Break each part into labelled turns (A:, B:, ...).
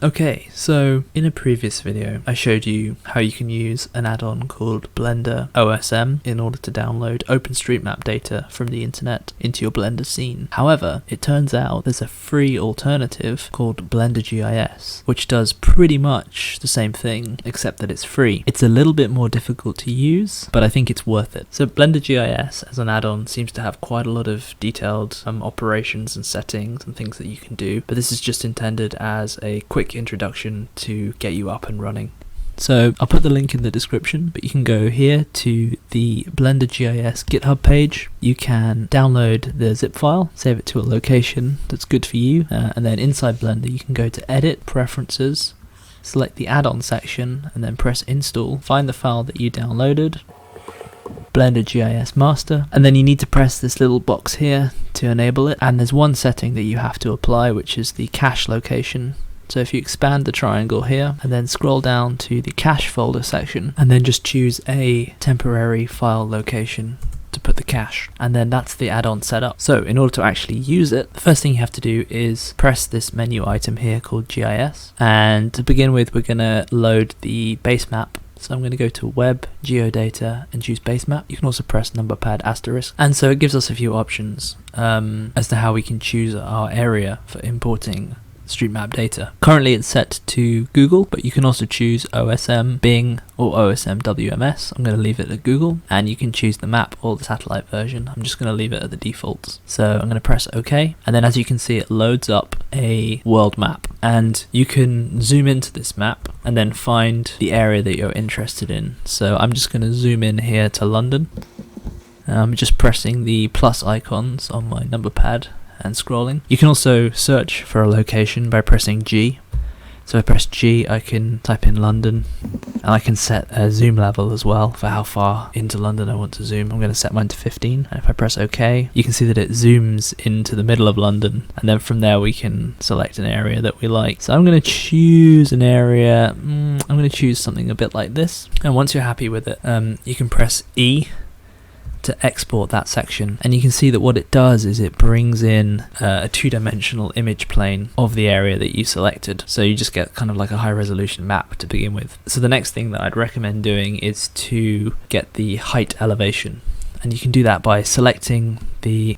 A: Okay, so in a previous video I showed you how you can use an add-on called Blender OSM in order to download OpenStreetMap data from the internet into your Blender scene. However, it turns out there's a free alternative called Blender GIS, which does pretty much the same thing except that it's free. It's a little bit more difficult to use, but I think it's worth it. So Blender GIS as an add-on seems to have quite a lot of detailed operations and settings and things that you can do, but this is just intended as a quick introduction to get you up and running. So I'll put the link in the description, but you can go here to the Blender GIS GitHub page. You can download the zip file, save it to a location that's good for you, and then inside Blender you can go to Edit, Preferences, select the add-on section, and then press Install. Find the file that you downloaded, Blender GIS Master, and then you need to press this little box here to enable it. And there's one setting that you have to apply, which is the cache location. So if you expand the triangle here and then scroll down to the cache folder section and then just choose a temporary file location to put the cache, and then that's the add-on setup. So in order to actually use it, the first thing you have to do is press this menu item here called GIS, and to begin with we're going to load the base map. So I'm going to go to Web, Geodata, and choose Base Map. You can also press number pad asterisk. And so it gives us a few options as to how we can choose our area for importing street map data. Currently it's set to Google, but you can also choose OSM, Bing, or OSM WMS. I'm going to leave it at Google, and you can choose the map or the satellite version. I'm just going to leave it at the defaults. So I'm going to press OK, and then as you can see it loads up a world map, and you can zoom into this map and then find the area that you're interested in. So I'm just going to zoom in here to London. I'm just pressing the plus icons on my number pad and scrolling. You can also search for a location by pressing G. So if I press G, I can type in London, and I can set a zoom level as well for how far into London I want to zoom. I'm going to set mine to 15, and if I press OK, you can see that it zooms into the middle of London, and then from there we can select an area that we like. So I'm going to choose an area, I'm going to choose something a bit like this, and once you're happy with it, you can press E to export that section, and you can see that what it does is it brings in a two-dimensional image plane of the area that you selected, so you just get kind of like a high resolution map to begin with. So the next thing that I'd recommend doing is to get the height elevation, and you can do that by selecting the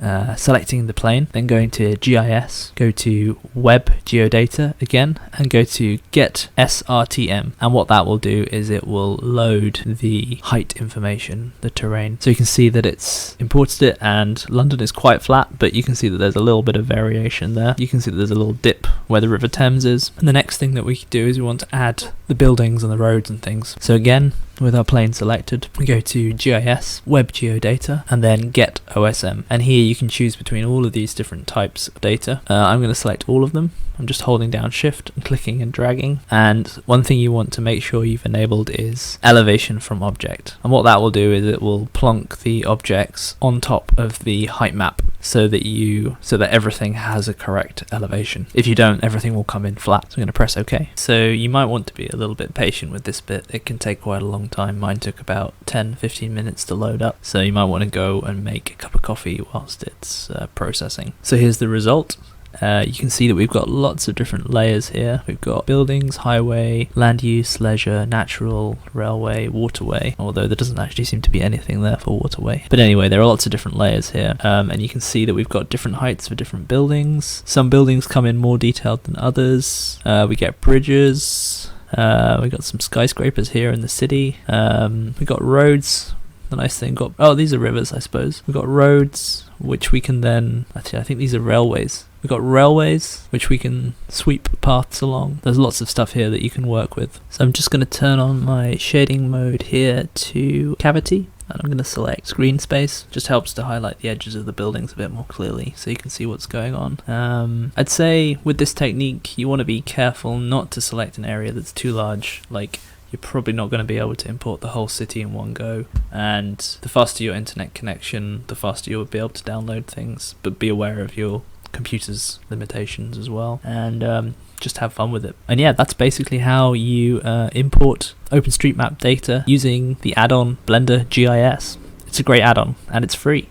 A: plane, then going to GIS, go to Web Geodata again, and go to Get SRTM, and what that will do is it will load the height information, the terrain. So you can see that it's imported it, and London is quite flat, but you can see that there's a little bit of variation there. You can see that there's a little dip where the River Thames is. And the next thing that we can do is we want to add the buildings and the roads and things. So again, with our plane selected, we go to GIS, Web Geodata, and then Get OSM. And here you can choose between all of these different types of data. I'm going to select all of them. I'm just holding down Shift and clicking and dragging. And one thing you want to make sure you've enabled is elevation from object. And what that will do is it will plonk the objects on top of the height map so that everything has a correct elevation. If you don't, everything will come in flat. So I'm going to press OK. So you might want to be a little bit patient with this bit. It can take quite a long time. Mine took about 10-15 minutes to load up. So you might want to go and make a cup of coffee whilst it's processing. So here's the result. You can see that we've got lots of different layers here. We've got buildings, highway, land use, leisure, natural, railway, waterway, although there doesn't actually seem to be anything there for waterway. But anyway, there are lots of different layers here, and you can see that we've got different heights for different buildings. Some buildings come in more detailed than others. We get bridges, we got some skyscrapers here in the city, we got roads. The nice thing these are rivers, I suppose. We've got roads, which we can then, actually I think these are railways. We've got railways, which we can sweep paths along. There's lots of stuff here that you can work with. So I'm just going to turn on my shading mode here to cavity, and I'm going to select screen space. Just helps to highlight the edges of the buildings a bit more clearly so you can see what's going on. I'd say with this technique you want to be careful not to select an area that's too large. Like, you're probably not going to be able to import the whole city in one go, and the faster your internet connection, the faster you'll be able to download things, but be aware of your computer's limitations as well, and just have fun with it. And yeah, that's basically how you import OpenStreetMap data using the add-on Blender GIS. It's a great add-on and it's free.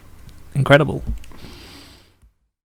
A: Incredible.